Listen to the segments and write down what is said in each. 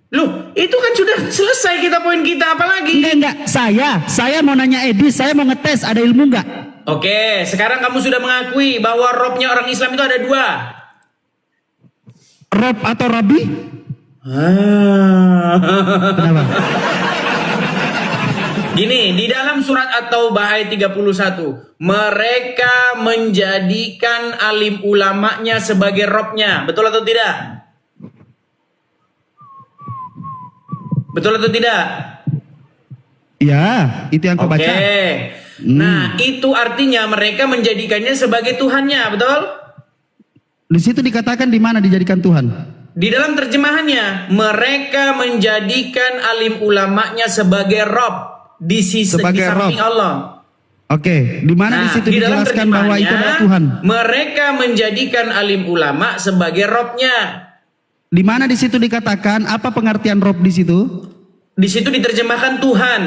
Loh, itu kan sudah selesai kita poin kita, apalagi? Enggak. Saya mau nanya Edis, saya mau ngetes, ada ilmu enggak? Oke, sekarang kamu sudah mengakui bahwa robnya orang Islam itu ada dua. Rob atau Rabbi? Kenapa? Gini, di dalam surat At-Taubah ayat 31, mereka menjadikan alim ulamanya sebagai robnya. Betul atau tidak? Betul atau tidak? Ya, itu yang kau baca. Oke. Nah, itu artinya mereka menjadikannya sebagai Tuhannya, betul? Di situ dikatakan di mana dijadikan Tuhan? Di dalam terjemahannya, mereka menjadikan alim ulamanya sebagai Rob di sisi Sebagai samping Rob. Allah. Oke, di mana di situ di dalam dijelaskan bahwa itu adalah Tuhan? Mereka menjadikan alim ulama sebagai Robnya. Di mana di situ dikatakan apa pengertian Rob di situ? Di situ diterjemahkan Tuhan.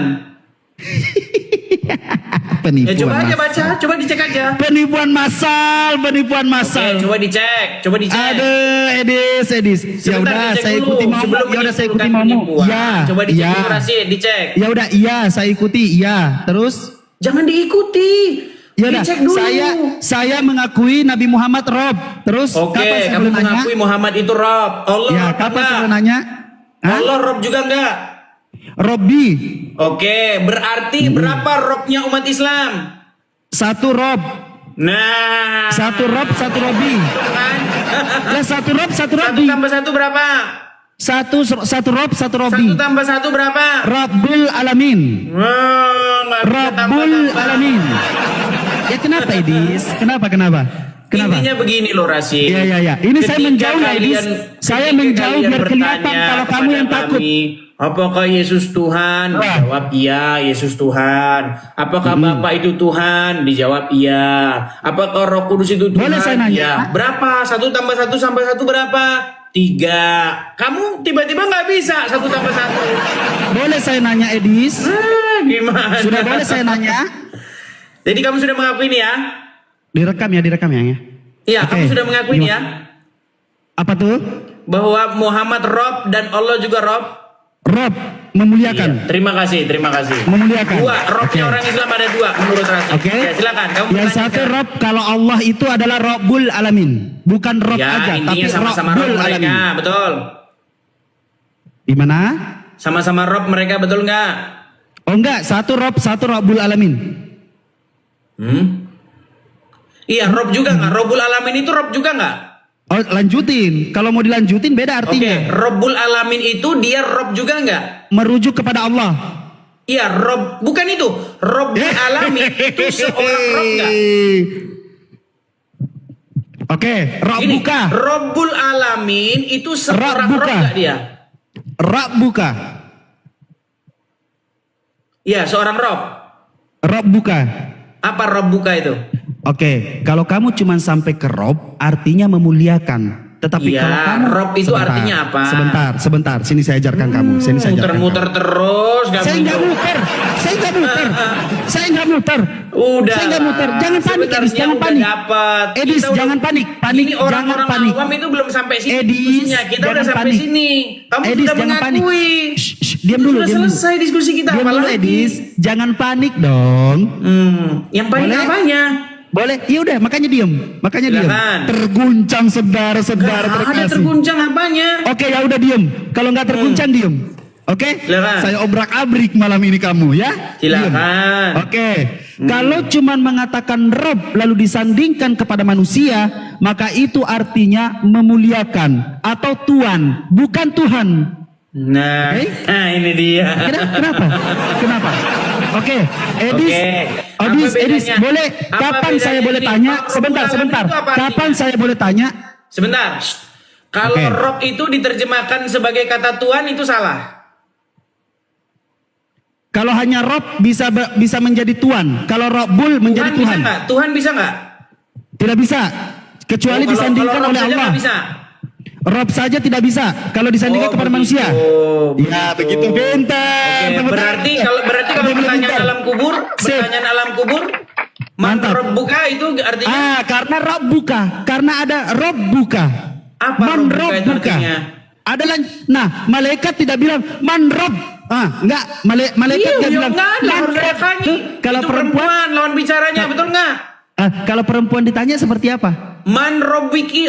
Penipuan Ya coba aja massal. baca, coba dicek aja. Penipuan massal. Oke, coba dicek, Aduh, Edis. Ya Sebentar, udah, dicek saya dulu, ikuti mau. sebelum Ya udah, saya ikuti menimbulkan mau. penipuan. Ya, Coba dicek ya. dulu, Rasid, dicek. Ya udah, iya, saya ikuti. Iya, terus? Jangan diikuti. Ya udah, Dicek dulu. saya mengakui Nabi Muhammad Rob. Terus Oke, kapan saya kamu boleh nanya? mengakui Muhammad itu Rob. Allah Ya, Rob kapan enggak? saya boleh nanya? Hah? Allah Rob juga enggak? Robbi, Oke, berarti berapa Robnya umat Islam? satu Rob. Nah, Satu Rob, satu Robbi. kan? Ya, satu Rob, satu Satu Robbi. tambah satu berapa? Satu Rob, satu Robbi. Satu tambah satu berapa? Rabbul Alamin. Wah, nggak bisa Rabbul tambah-tambah. Alamin. Ya kenapa Edis? Kenapa? Intinya begini loh Rasid. Ya. Ini saya Ketika menjauh ya Edis. Saya ketika menjauh kalian biar kelihatan bertanya kalau kamu yang kepada takut. kami, apakah Yesus Tuhan? Wah. Dijawab iya, Yesus Tuhan. Apakah Bapa itu Tuhan? Dijawab iya. Apakah Roh Kudus itu Tuhan? Boleh saya nanya? Iya. Berapa? Satu tambah satu sampai satu berapa? 3. Kamu tiba-tiba nggak bisa satu tambah satu. Boleh saya nanya Edis? Gimana? Sudah boleh saya nanya? Jadi kamu sudah mengakui ini ya? Direkam ya. Iya, Oke. kamu sudah mengakui ini ya? Apa tuh? Bahwa Muhammad Rob dan Allah juga Rob? Rob memuliakan. Iya, terima kasih. Memuliakan. Dua, Robnya Oke. orang Islam ada dua menurut Rasul. Oke. Ya, silakan. Kamu Yang bertanya satu sekarang. Rob, kalau Allah itu adalah Rabbul Alamin, bukan Rob Ya, aja, tapi intinya sama-sama Rabbul Rob mereka, Alamin. betul. Di mana? Sama-sama Rob mereka, betul nggak? Oh enggak, satu Rob, satu Rabbul Alamin. Iya, Rob juga nggak? Robul Alamin itu Rob juga nggak? Oh, lanjutin. Kalau mau dilanjutin beda Oke, artinya. Robul Alamin itu dia Rob juga nggak? Merujuk kepada Allah. Iya, Rob, bukan itu. Robul Alamin itu seorang Rob nggak? Oke, Rob Ini, buka. Robul Alamin itu seorang Rob buka. nggak dia? Rob buka. Iya, seorang Rob. Rob buka. Apa Rob buka itu? Oke, kalau kamu cuma sampai ke Rob, artinya memuliakan. Tetapi Iya, kalau kamu Rob itu artinya apa? Sebentar. Sini saya ajarkan kamu. Muter-muter terus, nggak Saya nggak menjawab. muter. Saya nggak muter. Udah. Saya nggak muter. Jangan panik, Edis. Sebenarnya Jangan udah panik. Dapat. Edis, Kita udah- jangan panik. Ini orang-orang jangan panik. awam itu belum sampai sini. Edis, diskusinya. Kita udah jangan sampai panik. sini. Kamu Edis, sudah jangan panik. mengakui. Diam dulu. Sudah diam dulu. selesai diskusi kita. Diam dulu, apalagi? Edis. Jangan panik dong. Yang paling Boleh? apanya? Boleh? Ya udah, makanya diam. Silakan. Terguncang saudara-saudara Ada terkasih. terguncang apanya? Oke, ya udah diam. Kalau nggak terguncang diam. Oke? Silakan. Saya obrak-abrik malam ini kamu ya. Silakan. Diam. Oke. Kalau cuman mengatakan Rob lalu disandingkan kepada manusia, maka itu artinya memuliakan atau Tuhan, bukan Tuhan. Nah, Oke. nah ini dia. Kenapa? Oke, Edis. Oke. Apa Edis, bedanya? boleh? Apa Kapan bedanya saya boleh ini? tanya? Rob Sebentar. Alamin itu apa Kapan artinya? saya boleh tanya? Sebentar. Kalau Oke. Rob itu diterjemahkan sebagai kata Tuhan itu salah. Kalau hanya Rob bisa menjadi Tuhan. Kalau Rabbul menjadi Tuhan bisa Tuhan. nggak? Tuhan bisa nggak? Tidak bisa. Kecuali Kalau disandingkan Rob oleh saja Allah. nggak bisa. Rob saja tidak bisa. Kalau disandingkan kepada begitu, manusia. Ya, begitu pintar. Oke, berarti kalau pertanyaan alam kubur, pertanyaan alam kubur, Mantap. Rob buka itu artinya Karena Rob buka. Karena ada Rob buka. apa? Man Rob buka itu Rob buka. artinya? Adalah, nah malaikat tidak bilang man rob. Enggak, malaikat Iya, tidak bilang enggak ada, man harus ada rob. kaki. Kalau Itu perempuan, lawan bicaranya, betul nggak? kalau perempuan ditanya seperti apa? Man robbuki.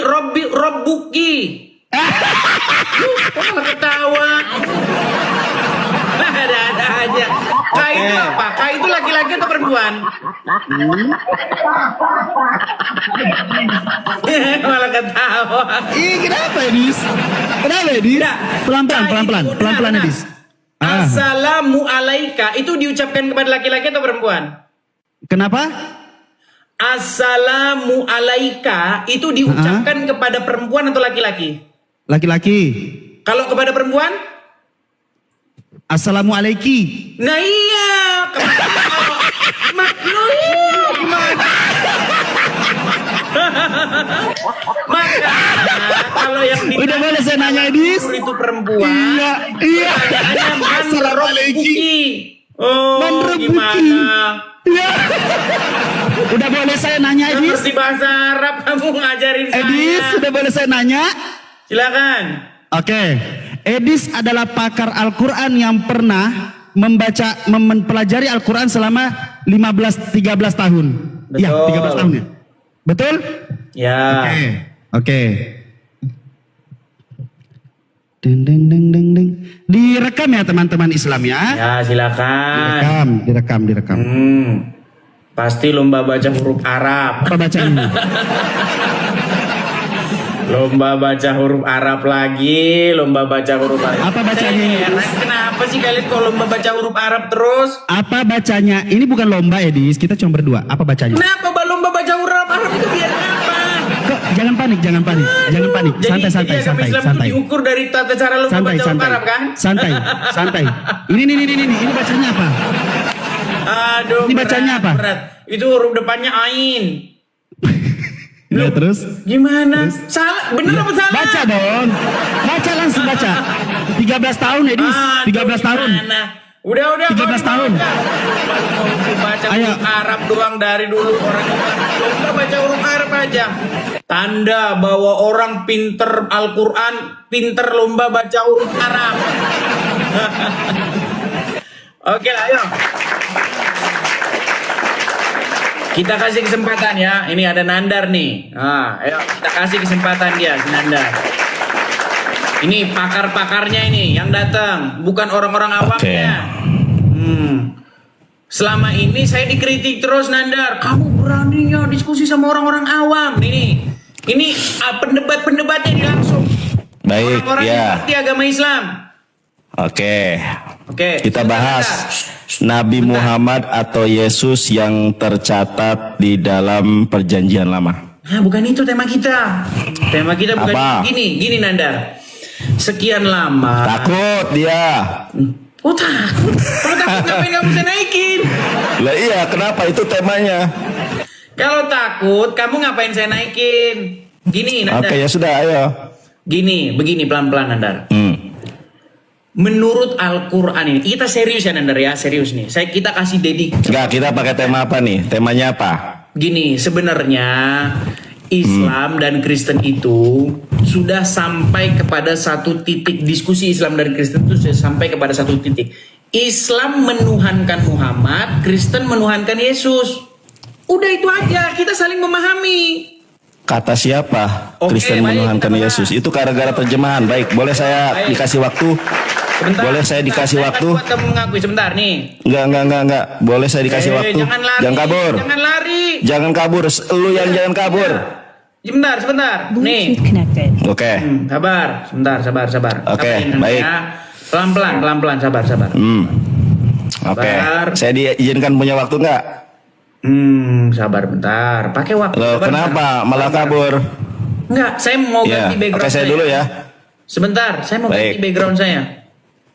Kok malah ketawa? Ada aja. Kai itu apa? Kai itu laki-laki atau perempuan? Malah ketawa. Ih, kenapa Edis? Kenapa Edis? Enggak. Pelan-pelan Nah, Edis. Assalamu alaika itu diucapkan kepada laki-laki atau perempuan? Kenapa? Assalamu alaika itu diucapkan kepada perempuan atau laki-laki? Laki-laki. Kalau kepada perempuan? Assalamualaikum. Nah iya. Gimana? Maka kalau yang Udah boleh saya nanya Edis? itu perempuan. Iya. Pertanyaannya man Assalamualaikum. robbuki. Oh, Man robbuki. gimana? Iya. Udah boleh saya nanya Edis? Seperti bahasa Arab kamu ngajarin Edis, saya. sudah boleh saya nanya? Silakan. Oke. Edis adalah pakar Al-Quran yang pernah mempelajari Al-Quran selama 13 tahun. Betul. Iya, 13 tahun ya. Betul? Ya. Oke. Deng. Direkam ya teman-teman Islam ya. Ya, silakan. Direkam. Pasti lomba baca huruf Arab. Apa bacanya? Lomba baca huruf Arab lagi, lomba baca huruf Arab. Apa bacanya? Kenapa sih kalian kok lomba baca huruf Arab terus? Apa bacanya? Ini bukan lomba Edis, kita cuma berdua. Apa bacanya? Kenapa lomba baca huruf Arab itu biar apa? Kok, jangan panik. Jangan panik. Jadi agama Islam itu diukur dari tata cara lomba baca huruf Arab kan? Santai. Ini bacanya apa? Aduh. Ini bacanya apa? Berat. Itu huruf depannya ain. Ya, terus? Gimana? Salah? Bener apa salah? Baca dong. Langsung baca. 13 tahun Edis. 13 tahun. Gimana? Udah. 13 tahun. Baca Ayo. huruf Arab doang dari dulu orang lomba baca huruf Arab aja. Tanda bahwa orang pinter Al-Quran, pinter lomba baca huruf Arab. Oke lah, ayo. Kita kasih kesempatan ya. Ini ada Nandar nih. Ayo kita kasih kesempatan dia, si Nandar. Ini pakar-pakarnya ini yang datang, bukan orang-orang awamnya. Selama ini saya dikritik terus Nandar. Kamu beraninya diskusi sama orang-orang awam. Ini pendebat-pendebatnya ini langsung. Baik, Orang-orang yang ngerti agama Islam. Oke. Kita sebentar, bahas Nabi Muhammad atau Yesus yang tercatat di dalam Perjanjian Lama. Nah, bukan itu tema kita. Tema kita bukan Apa? gini Nandar. Sekian lama. Takut dia. Oh takut? Kalau takut ngapain kamu bisa naikin? Lah iya, kenapa itu temanya? Kalau takut kamu ngapain saya naikin? Gini Nandar. Oke, ya sudah, ayo. Begini pelan-pelan Nandar. Menurut Al-Quran ini, kita serius ya Nandar ya, serius nih. Kita kasih dedik. Enggak, kita pakai tema apa nih? Temanya apa? Gini, sebenarnya Islam dan Kristen itu sudah sampai kepada satu titik. Diskusi Islam dan Kristen itu sudah sampai kepada satu titik. Islam menuhankan Muhammad, Kristen menuhankan Yesus. Udah itu aja, kita saling memahami. Kata siapa? Oke, Kristen baik, menuhankan kita bahas. Yesus. Itu gara-gara terjemahan. Baik, boleh saya Baik. dikasih waktu? Sebentar, Boleh saya dikasih saya waktu? kan kuat kamu mengakui sebentar nih. Enggak. Boleh saya dikasih waktu? Jangan lari, Jangan kabur. Jangan lari. Jangan kabur. Lu yang jangan kabur. Sebentar. Nih. Bluetooth connected. Oke. Sabar. Sabar. Oke, Sabarin, baik. ya. Pelan-pelan, sabar. Oke. Sabar. Saya diizinkan punya waktu enggak? Sabar bentar. Pakai waktu. Loh, Sabar, kenapa bentar. malah kabur? Enggak, saya mau Ya, ganti background oke, saya dulu ya. Sebentar, saya mau ganti Baik. background saya.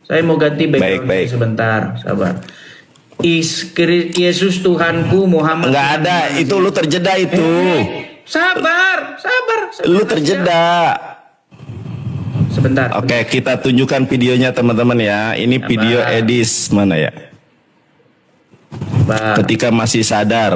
Saya mau ganti background Baik. saya sebentar, sabar. Yesus Tuhanku, Muhammad. Enggak ada, itu lu terjeda itu. Sabar. Lu terjeda. Sebentar. Oke, kita tunjukkan videonya teman-teman ya. Ini Sabar. video Edis mana ya? Sabar. Ketika masih sadar.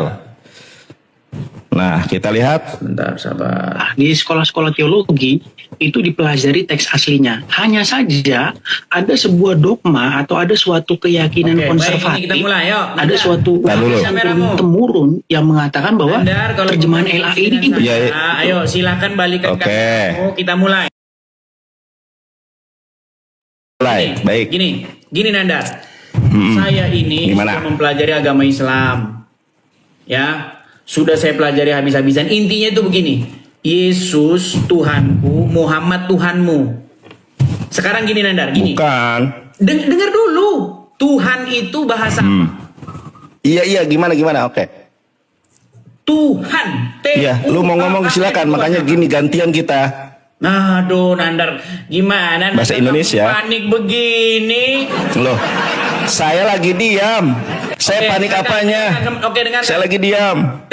Nah, kita lihat. Sebentar, sabar. Di sekolah-sekolah teologi itu dipelajari teks aslinya. Hanya saja ada sebuah dogma atau ada suatu keyakinan Oke, baik, konservatif, ini kita mulai, yuk. ada Nandar. suatu Tar dulu. warisan temurun yang mengatakan bahwa Nandar, kalau terjemahan kamu LA diskusi ini dengan Iya, saya, iya. ayo silakan balikan Oke. kameramu, kita mulai. Mulai, baik. Gini Nandar. Saya ini Gimana? sudah mempelajari agama Islam. Ya, sudah saya pelajari habis-habisan. Intinya itu begini. Yesus Tuhanku, Muhammad Tuhanmu. Sekarang gini Nandar, gini. Bukan. Dengar dulu. Tuhan itu bahasa apa? Iya, gimana, oke. Tuhan. Iya, lu mau ngomong silakan, makanya gini gantian kita. Aduh, Nandar, gimana? Bahasa Nandar, Indonesia. kamu panik begini. Loh, saya lagi diam. Saya Oke, panik dengar, apanya? Oke, dengar. Saya lagi diam.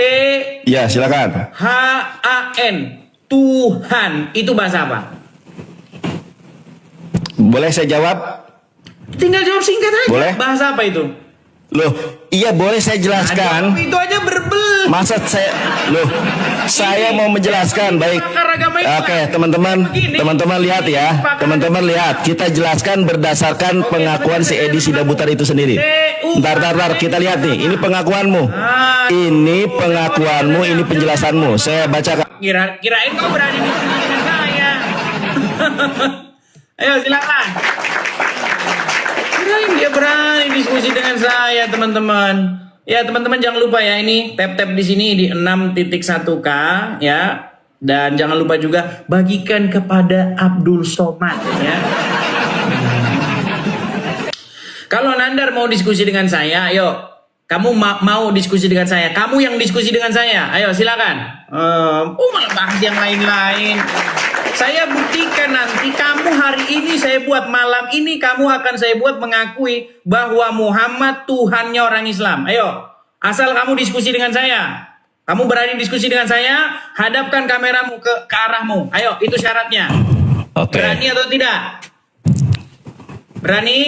Ya, silakan. H-A-N. Tuhan. Itu bahasa apa? Boleh saya jawab? Tinggal jawab singkat aja. Boleh. Bahasa apa itu? Loh, iya boleh saya jelaskan. Aduh, itu aja berbel. Masa saya mau menjelaskan, baik. Pakar agama Islam. Oke, teman-teman lihat ya. Teman-teman lihat, kita jelaskan berdasarkan pengakuan si Edi Sidabutar itu sendiri. Ntar, kita lihat nih, ini pengakuanmu. Ini pengakuanmu, ini penjelasanmu. Saya bacakan. Kirain kau berani diskusi dengan saya. Ayo silakan. Kirain dia berani diskusi dengan saya, teman-teman. Ya, teman-teman jangan lupa ya, ini tap-tap di sini di 6.1K ya. Dan jangan lupa juga bagikan kepada Abdul Somad ya. Kalau Nandar mau diskusi dengan saya, ayo. Kamu mau diskusi dengan saya. Kamu yang diskusi dengan saya. Ayo silakan. Malah bahas yang lain-lain. Saya buktikan nanti kamu hari ini saya buat, malam ini kamu akan saya buat mengakui bahwa Muhammad Tuhannya orang Islam. Ayo, asal kamu diskusi dengan saya. Kamu berani diskusi dengan saya, hadapkan kameramu ke arahmu. Ayo, itu syaratnya. Oke. Berani atau tidak? Berani?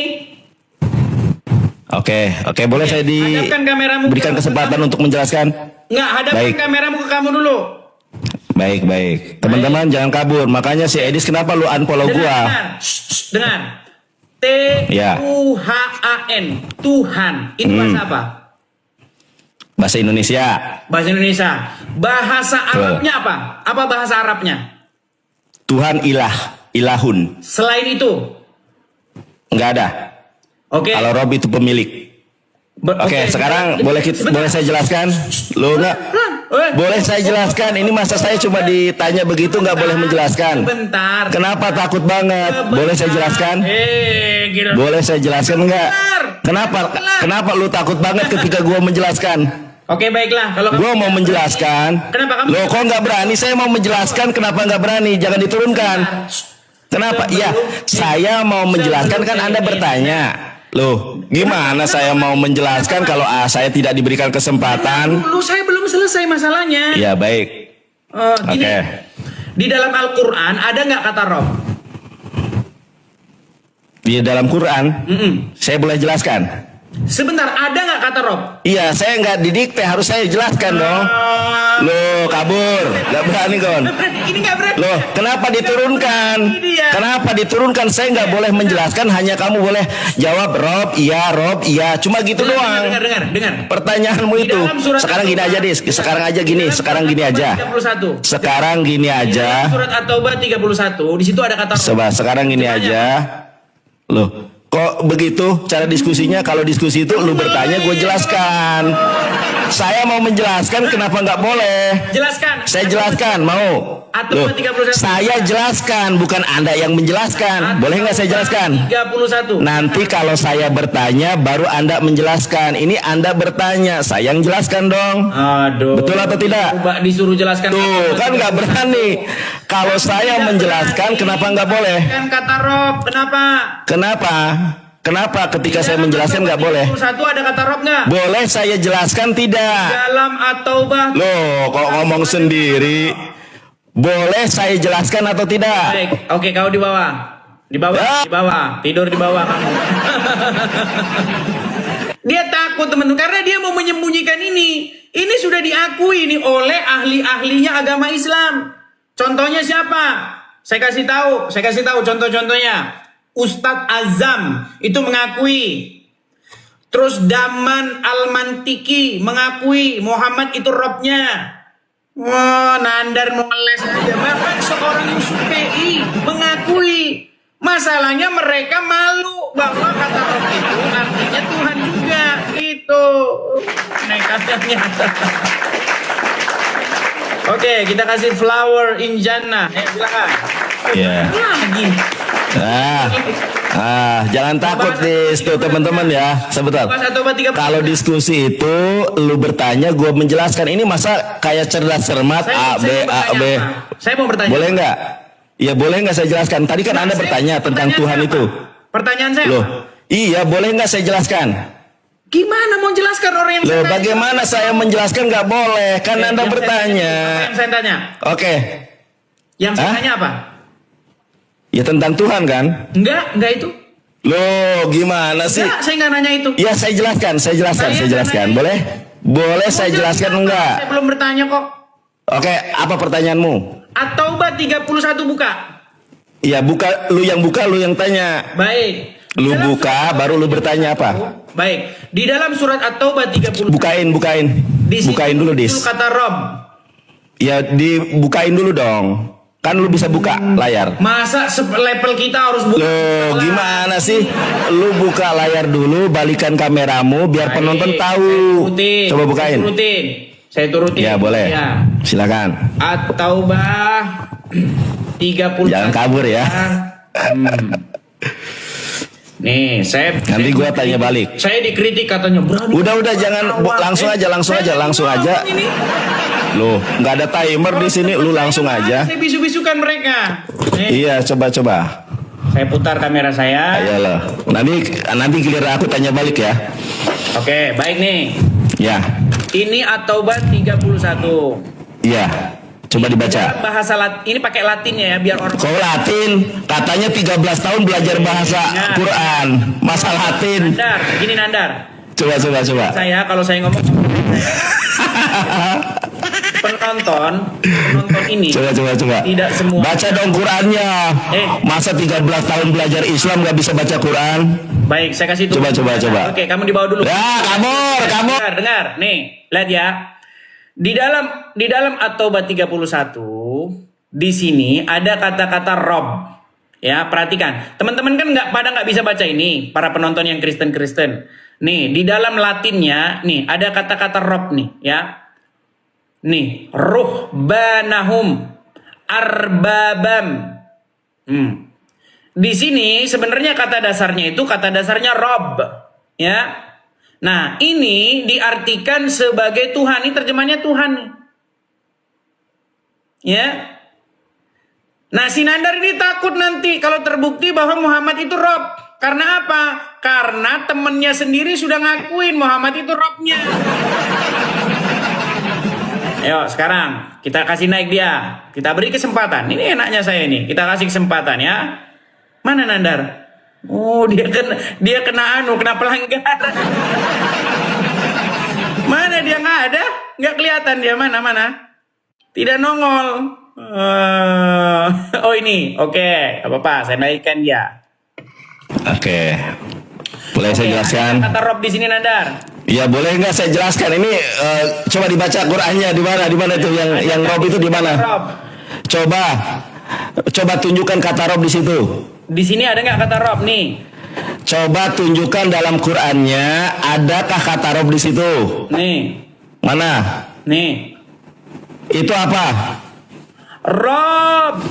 Oke, boleh saya Hadapkan kameramu diberikan kesempatan untuk menjelaskan? Enggak, hadapkan Baik. kameramu ke kamu dulu. Baik. Teman-teman jangan kabur. Makanya si Edis kenapa lu unfollow gua? Dengar. Ya. Tuhan. Tuhan. Itu bahasa apa? Bahasa Indonesia. Bahasa Indonesia. Bahasa Arabnya apa? Apa bahasa Arabnya? Tuhan ilahun. Selain itu? Enggak ada. Oke. Kalau Rob itu pemilik. Oke, sekarang boleh saya jelaskan? Lu enggak? Boleh saya jelaskan? Ini masa saya cuma ditanya begitu nggak boleh menjelaskan? Bentar. Kenapa takut banget? Boleh saya jelaskan? Gila. Boleh saya jelaskan nggak? Benar. Kenapa lu takut banget ketika gua menjelaskan? Oke, baiklah. Kalau Gua mau menjelaskan. Kenapa kamu? Loh, kok nggak berani? Saya mau menjelaskan. Kenapa nggak berani? Jangan diturunkan. Kenapa? Iya, saya mau menjelaskan kan Anda bertanya. Loh, gimana saya mau menjelaskan kalau saya tidak diberikan kesempatan? Dulu saya belum selesai masalahnya. Ya baik. Gini. Oke. Di dalam Al-Quran ada nggak kata Rob? Di dalam Quran, saya boleh jelaskan. Sebentar, ada nggak kata Rob? Iya, saya nggak didikte, harus saya jelaskan dong. Loh, kabur, nggak berani kon. Ini nggak berani. Loh, kenapa diturunkan? Kenapa diturunkan? Saya nggak boleh menjelaskan, hanya kamu boleh jawab Rob, iya, cuma gitu doang. Dengar. Pertanyaanmu Di itu. dalam surat Sekarang gini aja, Dis. Sekarang gini aja. 31. Sekarang gini Di dalam aja. surat At-Taubah 31, di situ ada kata Rob. Coba sekarang gini aja. Loh, kok begitu cara diskusinya? Kalau diskusi itu lu bertanya, gue jelaskan. Saya mau menjelaskan kenapa nggak boleh. Jelaskan. Saya jelaskan, mau. Loh, At-Taubah 31. saya jelaskan, bukan Anda yang menjelaskan. Boleh nggak saya jelaskan? 31. Nanti kalau saya bertanya, baru Anda menjelaskan. Ini Anda bertanya, saya yang jelaskan dong. Aduh. Betul atau tidak? Disuruh jelaskan. Tuh, kan nggak berani. Kalau saya menjelaskan, kenapa nggak boleh? Kan kata Rob, kenapa? Kenapa ketika saya menjelaskan nggak boleh? 31 ada kata Rob nggak? Boleh saya jelaskan tidak? Dalam At-Taubah. Loh, kok ngomong sendiri? Boleh saya jelaskan atau tidak? Baik, oke, kau di bawah. Di bawah. Tidur di bawah kamu. Dia takut teman-teman karena dia mau menyembunyikan ini. Ini sudah diakui nih oleh ahli-ahlinya agama Islam. Contohnya siapa? Saya kasih tahu contoh-contohnya. Ustadz Azam itu mengakui. Terus Daman Al-Mantiki mengakui Muhammad itu Robnya. Wah, Nandar mau ngeles aja. Bahkan seorang Yusuf PI mengakui. Masalahnya mereka malu bahwa kata Rob itu artinya Tuhan juga. Itu nekatnya nyata. Oke, kita kasih flower in Jannah. Silakan. Ya. Lagi. Jangan takut di situ teman-teman ya. Sebentar. Kalau diskusi itu lu bertanya, gue menjelaskan. Ini masa kayak cerdas cermat A B. Saya mau bertanya. Boleh nggak? Ya boleh nggak saya jelaskan? Tadi kan Anda bertanya tentang Tuhan itu. Pertanyaan saya. Loh, iya boleh nggak saya jelaskan? Gimana mau jelaskan orang yang Loh, saya bagaimana saya menjelaskan nggak boleh? Kan Anda bertanya. Yang saya tanya. Oke. Yang saya tanya apa? Ya tentang Tuhan kan? Enggak itu. Loh, gimana sih? Enggak, saya nggak nanya itu. Ya saya jelaskan. Boleh? Boleh saya jelaskan enggak? Saya belum bertanya kok. Oke, apa pertanyaanmu? At-Taubah 31 buka. Ya buka, lu yang tanya. Baik. Lu buka, baru lu bertanya apa? Baik. Di dalam surat At-Taubah 31. Bukain. Bukain dulu, Dis. Itu kata Rob. Ya dibukain dulu dong. Kan lu bisa buka layar. Masa level kita harus buka? Loh, gimana sih? Lu buka layar dulu, balikan kameramu biar penonton tahu. Coba bukain. Saya turutin. Ya, boleh. Ya. Silakan. At-Taubah 31. Jangan kabur ya. Nih, nanti gua tanya balik. Saya dikritik katanya berani. Udah jangan langsung aja. Loh, nggak ada timer di sini, lu langsung aja. Saya bisu-bisukan mereka. Iya, coba. Saya putar kamera saya. Ayolah. Nanti giliran aku tanya balik ya. Oke, baik nih. Ya. Ini At-Taubah 31. Iya. Coba dibaca. Bahasa Latin, ini pakai Latinnya ya biar orang. Kok Latin? Katanya 13 tahun belajar bahasa Quran. Masa Latin. Nandar. Coba. Saya kalau saya ngomong penonton ini. Coba. Tidak semua. Baca dong Qurannya. Masa 13 tahun belajar Islam gak bisa baca Quran? Baik, saya kasih tuh. Coba. Oke, kamu di bawah dulu. Ya, kabur. Dengar. Nih, lihat ya. Di dalam At-Taubah 31 di sini ada kata-kata Rob. Ya, perhatikan. Teman-teman kan nggak bisa baca ini, para penonton yang Kristen. Nih, di dalam Latinnya nih ada kata-kata Rob nih, ya. Nih, ruhbanahum arbabam. Di sini sebenarnya kata dasarnya Rob, ya. Nah, ini diartikan sebagai Tuhan. Ini terjemahnya Tuhan. Ya. Nah, si Nandar ini takut nanti kalau terbukti bahwa Muhammad itu Rob. Karena apa? Karena temennya sendiri sudah ngakuin Muhammad itu Robnya. Ayo, sekarang kita kasih naik dia. Kita beri kesempatan. Ini enaknya saya ini. Kita kasih kesempatan ya. Mana Nandar? Oh, dia kena pelanggaran. Mana dia nggak ada? Nggak kelihatan dia mana? Tidak nongol. Oh ini, oke, apa-apa, saya naikkan dia. Oke. Boleh saya jelaskan? Kata Rob di sini Nandar. Ya boleh nggak saya jelaskan? Ini coba dibaca Qurannya di mana itu yang Rob itu di mana? Coba tunjukkan kata Rob di situ. Di sini ada nggak kata Rob nih? Coba tunjukkan dalam Qurannya adakah kata Rob di situ? Nih. Mana? Nih. Itu apa? Rob.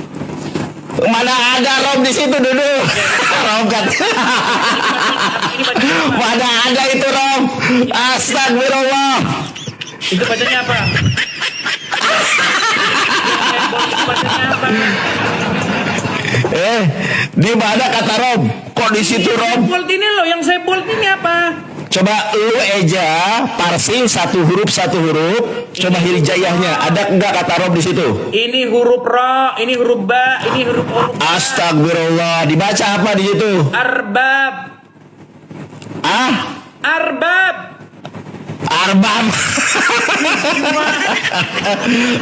Mana ada Rob di situ duduk? Rob kan? Mana ada itu Rob? Astagfirullah. Itu bacanya apa? Di mana kata Rob? Kok di situ Rob? Bold ini loh, yang saya bold ini apa? Coba lu eja parsing satu huruf. Coba hijaiyahnya. Ada enggak kata Rob di situ? Ini huruf ro, ini huruf ba, ini huruf o. Astagfirullah. Dibaca apa di situ? Arbab. Arbab. Arbab.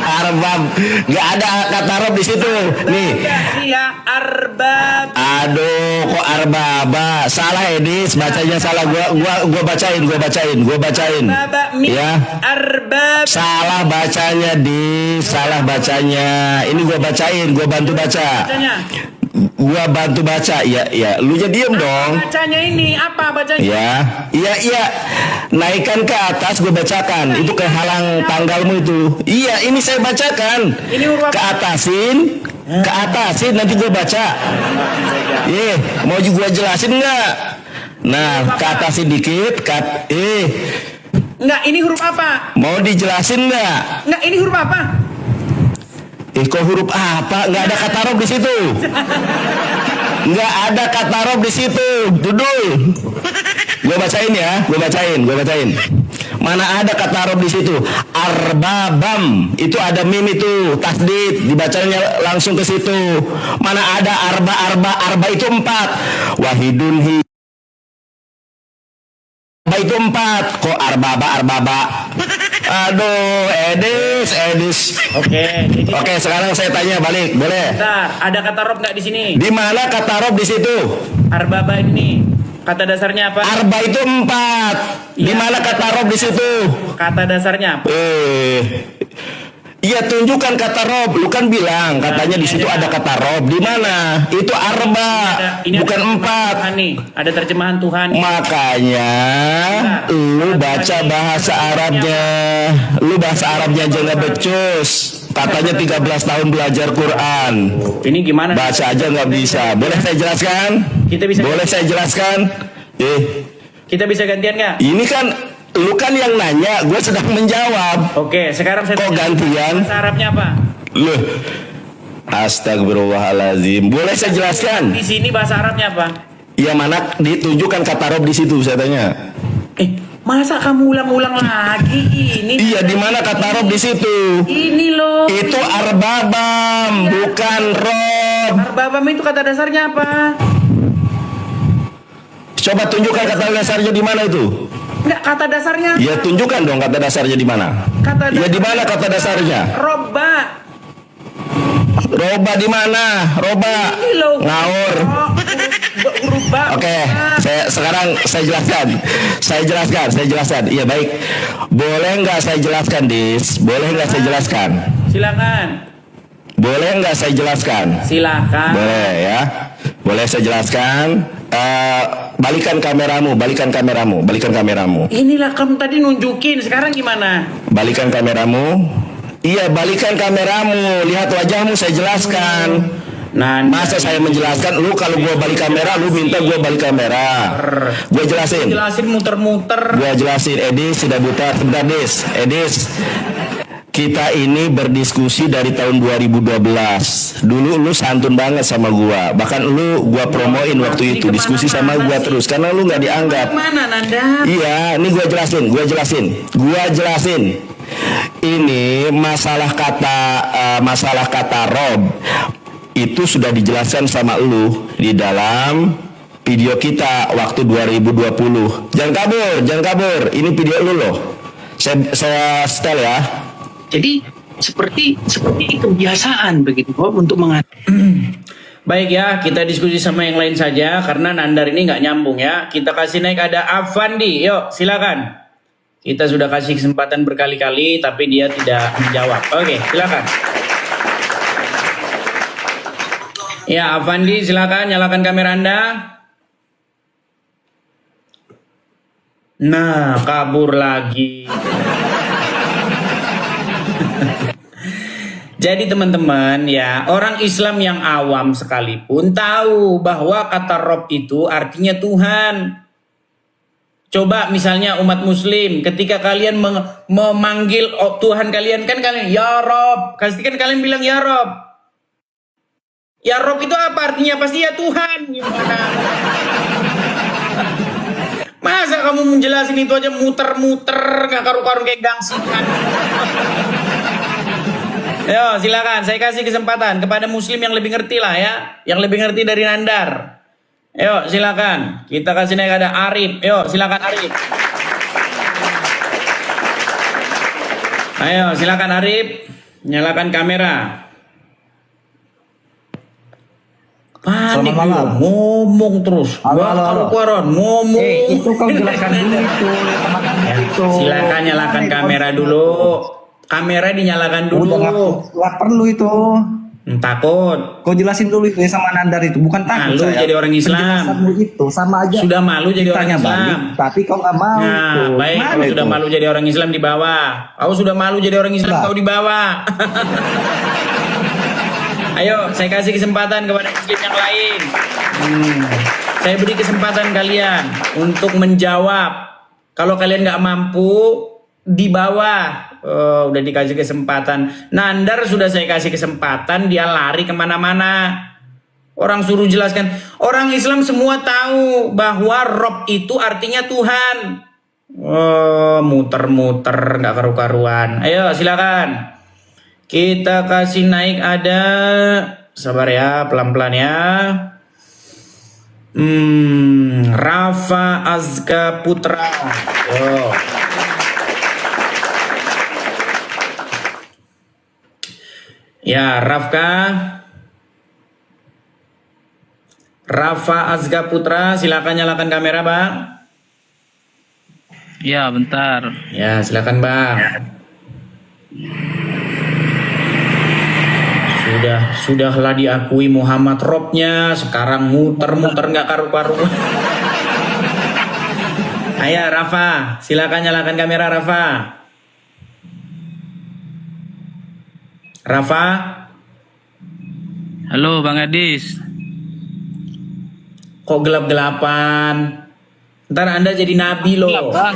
Arbab. Nggak ada kata rob di situ. Nih. Iya, arbab. Aduh, kok arbaba? Salah Edis, bacanya salah. Gua bacain. Arbaba min Ya. arbab. Salah bacanya salah bacanya. Ini gua bacain, gua bantu baca. Bacanya. Gua bantu baca. Ya, lu jadi diem dong. Bacanya ini apa bacanya? Iya. Naikkan ke atas, gue bacakan. Itu kehalang tanggalmu itu. Iya, ini saya bacakan. Ini huruf Ke atasin, nanti gue baca. Mau juga jelasin nggak? Nah, ke atasin dikit. Enggak, ini huruf apa? Mau dijelasin nggak? Enggak, ini huruf apa? Kok huruf apa? Nggak ada kata rob di situ. Nggak ada kata rob di situ. Dudul. Gue bacain ya. Mana ada kata rob di situ? Arbabam. Itu ada mim itu. Tasdid. Dibacanya langsung ke situ. Mana ada arba itu 4. Wahidun Arba itu 4. Kok arbaba? Aduh, Edis. Oke, sekarang saya tanya balik, boleh? Bentar, ada kata rob nggak di sini? Di mana kata rob di situ? Arbaba ini kata dasarnya apa? Arba itu 4. Di mana kata rob di situ? Kata dasarnya apa? Iya, tunjukkan kata rob. Lu kan bilang katanya di situ ada kata rob. Di mana? Itu arba, bukan 4. Nih, ada terjemahan Tuhan. Makanya lu baca bahasa Arabnya. Lu bahasa Arabnya aja nggak becus. Katanya 13 tahun belajar Quran. Ini gimana? Baca aja nggak bisa. Boleh saya jelaskan? Boleh saya jelaskan? Kita bisa gantian nggak? Ini kan lu kan yang nanya, gue sedang menjawab. Oke, sekarang saya Kok gantian? bahasa Arabnya apa? Loh. Astagfirullahaladzim. Boleh saya jelaskan? Di sini bahasa Arabnya apa? Ya, mana ditunjukkan kata rob di situ, saya tanya. Masa kamu ulang-ulang lagi ini? Iya, di mana kata rob di situ? Ini loh. Itu arbabam, bukan rob. Arbabam itu kata dasarnya apa? Coba tunjukkan kata dasarnya di mana itu? Enggak, kata dasarnya. Ya, tunjukkan dong kata dasarnya di mana. Ya, di mana kata dasarnya? Roba. Roba di mana? Roba. Ini loh. Ngawur. Huruf ba. Oke, saya jelaskan. Iya, baik. Boleh nggak saya jelaskan, Dis? Boleh nggak saya jelaskan? Silakan. Boleh nggak saya jelaskan? Silakan. Boleh ya. Boleh saya jelaskan. Balikan kameramu. Inilah kamu tadi nunjukin, sekarang gimana? Balikan kameramu. Iya, balikan kameramu. Lihat wajahmu, saya jelaskan. Nah, Masa saya menjelaskan, lu kalau gua balik kamera, lu minta gua balik kamera. Gua jelasin. Muter-muter. Gua jelasin, Edis sudah buta. Sebentar, Edis. Kita ini berdiskusi dari tahun 2012. Dulu lu santun banget sama gua. Bahkan gua promoin waktu itu diskusi sama gua terus karena lu nggak dianggap. Mana Nanda? Iya, ini gua jelasin. Ini masalah kata rob itu sudah dijelaskan sama lu di dalam video kita waktu 2020. Jangan kabur. Ini video lu loh. Saya setel ya. Jadi seperti kebiasaan begitu Bob untuk Baik ya, kita diskusi sama yang lain saja karena Nandar ini nggak nyambung ya. Kita kasih naik ada Avandi, yuk silakan. Kita sudah kasih kesempatan berkali-kali tapi dia tidak menjawab. Oke, silakan. Ya, Avandi silakan nyalakan kamera Anda. Nah, kabur lagi. Jadi teman-teman ya, orang Islam yang awam sekalipun tahu bahwa kata Rob itu artinya Tuhan. Coba misalnya umat muslim, ketika kalian memanggil Tuhan kalian, kan kalian ya Rob, pastikan kalian bilang ya Rob. Ya Rob itu apa artinya? Pasti ya Tuhan. Gimana? Masa kamu menjelasin itu aja muter-muter, gak karu-karu kayak gangsikan. Yo, silakan. Saya kasih kesempatan kepada muslim yang lebih ngerti lah ya. Yang lebih ngerti dari Nandar. Yo, silakan. Kita kasih naik ada Arif. Yo, silakan Arif. Ayo, silakan Arif, nyalakan kamera. Panik Selamat malam. juga, ngomong terus. Halo, halo, halo. Karu-karuan, ngomong. Itu kau jelaskan dulu itu sama Anda itu. Silakan nyalakan kamera dulu. Kamera dinyalakan dulu. Udah nggak perlu itu. Takut. Kau jelasin dulu itu ya sama Nandar itu, bukan takut Malu saya. jadi orang Islam. Penjelasanmu itu sama aja. Sudah malu jadi orang Ditanya Islam. balik, tapi kau nggak mau itu. Nah, baik, Gimana kalau sudah itu? malu jadi orang Islam di bawah. Kau sudah malu jadi orang Islam, Lah. kau di bawah. Ayo, saya kasih kesempatan kepada muslim yang lain. Saya beri kesempatan kalian untuk menjawab. Kalau kalian nggak mampu, di bawah. Oh, udah dikasih kesempatan. Nandar sudah saya kasih kesempatan, dia lari kemana-mana. Orang suruh jelaskan. Orang Islam semua tahu bahwa Rob itu artinya Tuhan. Oh, muter-muter nggak karu-karuan. Ayo, silakan. Kita kasih naik ada. Sabar ya, pelan-pelan ya. Rafa Azka Putra. Yo. Ya, Rafa Azga Putra, silakan nyalakan kamera, Bang. Ya, bentar. Ya, silakan, Bang. Sudahlah diakui Muhammad Robnya, sekarang muter-muter nggak karu-karuan. Ayo, Rafa, silakan nyalakan kamera, Rafa. Rafa, Halo, Bang Adis. kok gelap-gelapan? Ntar Anda jadi nabi loh. Bang.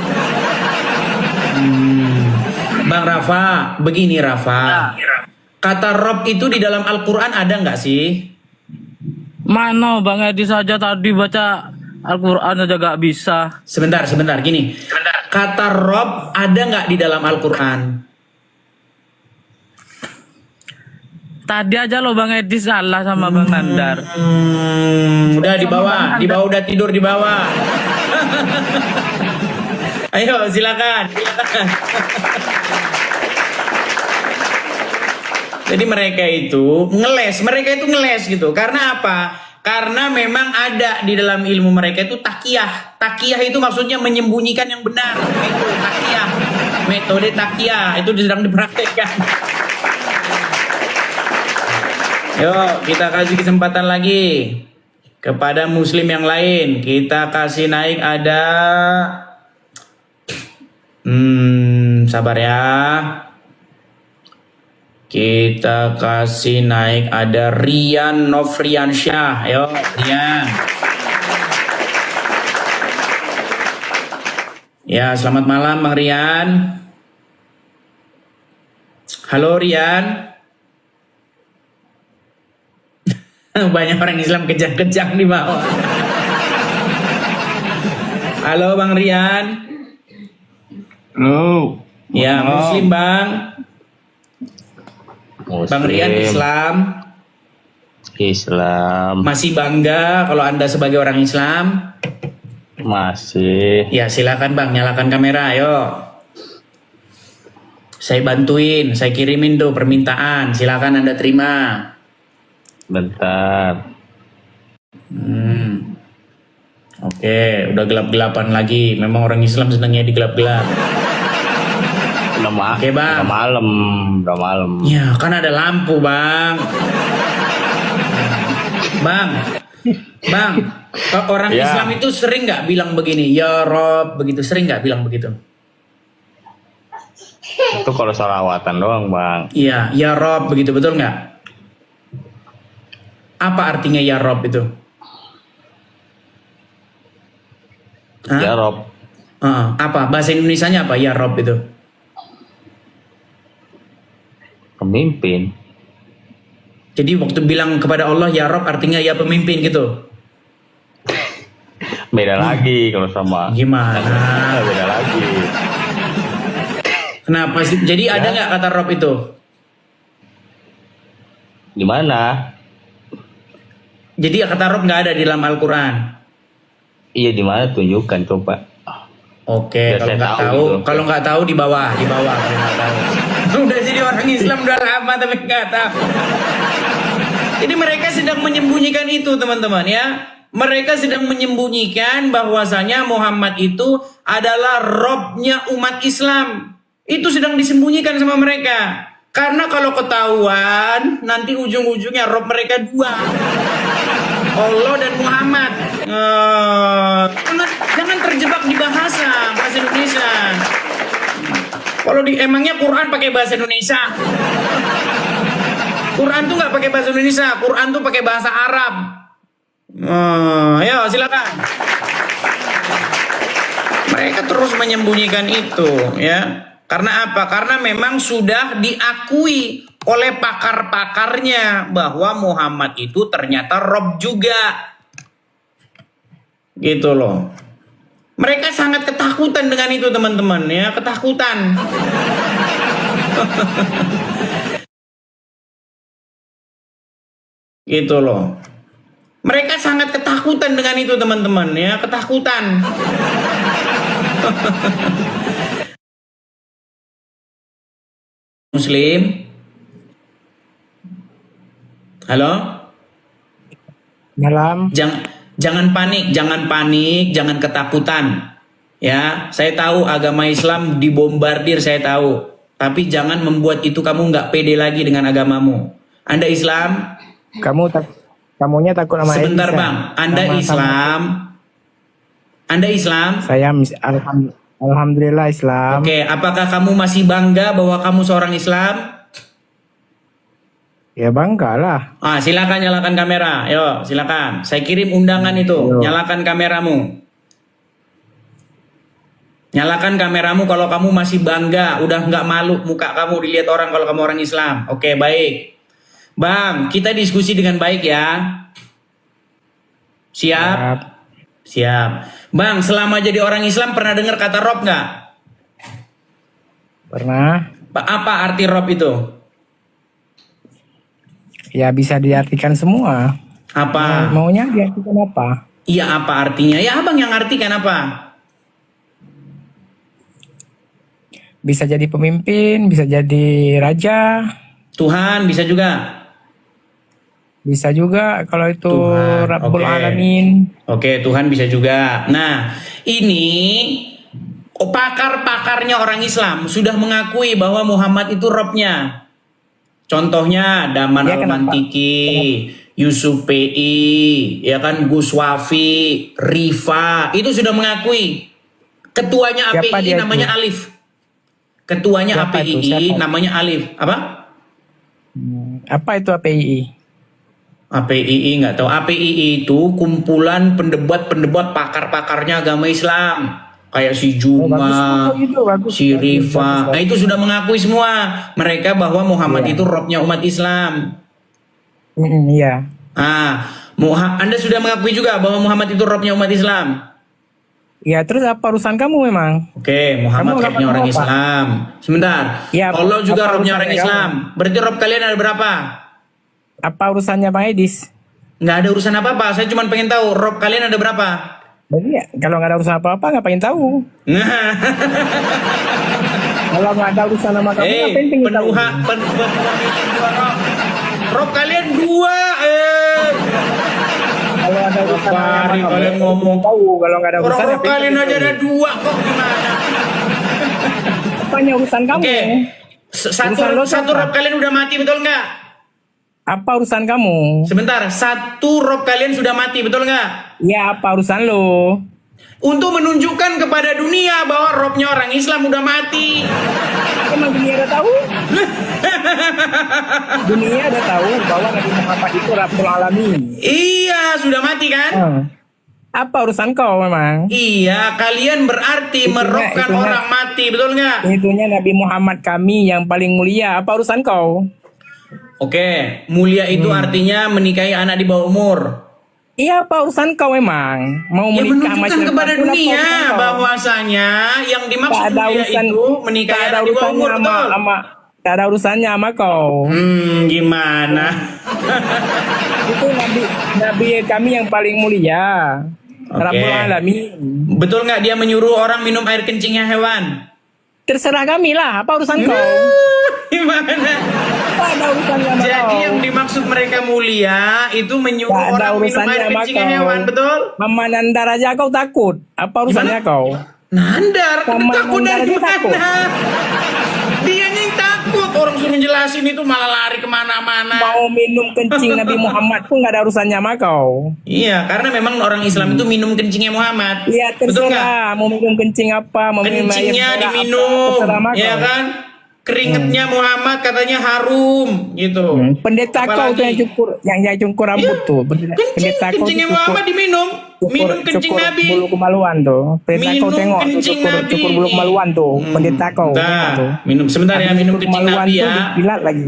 Bang Rafa, begini Rafa. Kata Rob itu di dalam Al-Quran ada nggak sih? Mana Bang Adis saja tadi baca Al-Quran aja gak bisa. Sebentar, gini. Kata Rob ada nggak di dalam Al-Quran? Tadi aja lo Bang Adis salah sama Bang Nandar. Udah di bawah udah tidur di bawah. Ayo silakan. Jadi mereka itu ngeles gitu. Karena apa? Karena memang ada di dalam ilmu mereka itu takiyah. Takiyah itu maksudnya menyembunyikan yang benar. Itu takiyah. Metode takiyah itu sedang dipraktekkan. Yuk, kita kasih kesempatan lagi kepada muslim yang lain. Kita kasih naik ada sabar ya. Kita kasih naik ada Rian Nofriansyah. Ayo, Rian. Ya, selamat malam Bang Rian. Halo Rian. Banyak orang Islam kejang-kejang di bawah. Halo Bang Rian. Halo. Ya, muslim Bang. Bang Rian Islam. Masih bangga kalau Anda sebagai orang Islam? Masih. Ya, silakan Bang, nyalakan kamera, ayo. Saya bantuin, saya kirimin tuh permintaan. Silakan Anda terima. Bentar. Oke, udah gelap-gelapan lagi. Memang orang Islam senangnya di gelap-gelap. Oke, Bang. Udah malam. Ya, kan ada lampu, Bang. Bang, orang Ya. Islam itu sering nggak bilang begini, ya Rob, begitu, sering nggak bilang begitu? Itu kalau salawatan doang, Bang. Iya, ya Rob, begitu, betul nggak? Apa artinya ya Rob itu? Hah? Ya Rob. Apa? Bahasa Indonesianya apa ya Rob itu? Pemimpin. Jadi waktu bilang kepada Allah ya Rob artinya ya pemimpin gitu? Beda lagi kalau sama. Gimana? Beda lagi. Kenapa sih? Jadi ada nggak kata Rob itu? Di mana? Jadi kata Rob nggak ada di dalam Al-Quran? Iya, di mana tunjukkan coba. Oke, Biar kalau saya nggak tahu tahu, gitu. kalau nggak tahu di bawah, kalau nggak tahu. Udah jadi orang Islam udah lama tapi nggak tahu. Jadi mereka sedang menyembunyikan itu teman-teman ya. Mereka sedang menyembunyikan bahwasanya Muhammad itu adalah Robnya umat Islam. Itu sedang disembunyikan sama mereka. Karena kalau ketahuan, nanti ujung-ujungnya Rob mereka dua. Allah dan Muhammad. Jangan terjebak di bahasa Indonesia. Kalau emangnya Quran pakai bahasa Indonesia? Quran tuh nggak pakai bahasa Indonesia. Quran tuh pakai bahasa Arab. Ayo silakan. Mereka terus menyembunyikan itu, ya. Karena apa? Karena memang sudah diakui oleh pakar-pakarnya bahwa Muhammad itu ternyata Rob juga. Gitu loh. Mereka sangat ketakutan dengan itu teman-teman ya, ketakutan. Gitu loh. Mereka sangat ketakutan dengan itu teman-teman ya, ketakutan. Muslim. Halo? Malam. Jangan panik, jangan ketakutan. Ya, saya tahu agama Islam dibombardir, saya tahu. Tapi jangan membuat itu kamu nggak pede lagi dengan agamamu. Anda Islam? Kamunya takut sama Sebentar Edis, Bang, Anda Islam? Anda Islam? Saya alhamdulillah Islam. Oke, apakah kamu masih bangga bahwa kamu seorang Islam? Ya bangga lah. Silakan nyalakan kamera. Yo, silakan. Saya kirim undangan itu. Nyalakan kameramu. Nyalakan kameramu kalau kamu masih bangga. Udah nggak malu muka kamu dilihat orang kalau kamu orang Islam. Oke, baik. Bang, kita diskusi dengan baik ya. Siap? Siap. Bang, selama jadi orang Islam pernah dengar kata Rob nggak? Pernah. Apa arti Rob itu? Ya bisa diartikan semua. Apa? Maunya diartikan apa? Iya, apa artinya? Ya abang yang artikan apa? Bisa jadi pemimpin, bisa jadi raja. Tuhan bisa juga. Bisa juga kalau itu Tuhan, Rabbul oke. Alamin. Oke, Tuhan bisa juga. Nah, ini pakar-pakarnya orang Islam sudah mengakui bahwa Muhammad itu Robnya. Contohnya Daman Ya, Al-Mantiki, Yusuf PI, ya kan, Gus Wafi, Rifa, itu sudah mengakui. Ketuanya Siapa API dia namanya itu? Alif. Ketuanya Siapa itu? API Siapa? namanya Alif. Apa? Apa itu APII? APII nggak tahu. APII itu kumpulan pendebat-pendebat pakar-pakarnya agama Islam. Kayak si Juma, bagus. si Rifa. Nah itu sudah mengakui semua mereka bahwa Muhammad itu Robnya umat Islam. Iya. Anda sudah mengakui juga bahwa Muhammad itu Robnya umat Islam. Ya terus apa urusan kamu memang? Oke, Muhammad Kamu Robnya orang apa? Islam. Sebentar. Ya, Allah juga apa Robnya orang urusannya Islam. Berarti Rob kalian ada berapa? Apa urusannya Bang Edis? Nggak ada urusan apa-apa. Saya cuma pengen tahu Rob kalian ada berapa? Jadi ya, kalau nggak ada urusan apa-apa ngapain tahu? Nah. Kalau nggak ada urusan sama kamu ngapain pengen tahu? Rob kalian dua. Kalau ada urusan sama Hari kamu kalian ngomong. tahu. Kalau nggak ada urusan Rob ngapain kalian pengen aja tahu? ada dua kok gimana? Apanya urusan kamu? Oke. Urusan lo Satu siapa? Rob kalian udah mati betul nggak? Apa urusan kamu? Sebentar. Satu Rob kalian sudah mati betul nggak? Ya apa urusan lo? Untuk menunjukkan kepada dunia bahwa Robnya orang Islam udah mati. Emang dunia udah tahu? Dunia udah tahu bahwa Nabi Muhammad itu Rabbul Alamin. Iya, sudah mati kan? Apa urusan kau memang? Iya, kalian berarti merobkan itunya. orang mati, betul nggak? Itunya Nabi Muhammad kami yang paling mulia. Apa urusan kau? Oke, mulia itu artinya menikahi anak di bawah umur. Iya, apa urusan kau memang? Mau Ya menikah sama menunjukkan siapapun, kepada apa urusan dunia kau? bahwasanya yang dimaksud Tak ada mulia urusan, itu menikahi tak ada anak di bawah urusannya umur, betul? tak ada urusannya sama kau. Gimana? Itu Nabi kami yang paling mulia. Oke. Rabbul Alamin. Betul nggak dia menyuruh orang minum air kencingnya hewan? Terserah kami lah, apa urusan kau? Gimana? Apa ada urusannya sama Jadi kau? yang dimaksud mereka mulia itu menyuruh Tak ada orang minum urusannya air sama kencingnya kau. hewan, betul? Mama Nandar aja kau takut. Apa urusannya kau? Nandar, Sama takut Nandar dari aja takut. mana? Dia yang takut. Orang suruh jelasin itu malah lari kemana-mana. Mau minum kencing Nabi Muhammad pun nggak ada urusannya sama kau. Iya, karena memang orang Islam itu minum kencingnya Muhammad. Iya Betul nggak? terserah. Mau minum kencing apa? Mau minum air Kencingnya merah apa, diminum, terserah sama ya kau. kan? Keringetnya Muhammad katanya harum, gitu. Pendeta kau tuh yang cukur, yang cukur rambut tuh. Pendeta kau tuh Kencingnya Muhammad diminum, minum kencing Nabi. bulu kemaluan tuh. Pendeta kau Minum tengok tuh kencing Nabi. cukur bulu kemaluan tuh. Pendeta kau. Nah, tengok tuh. minum sebentar ya, minum Bulu kencing kemaluan Nabi tuh ya. dipilat lagi.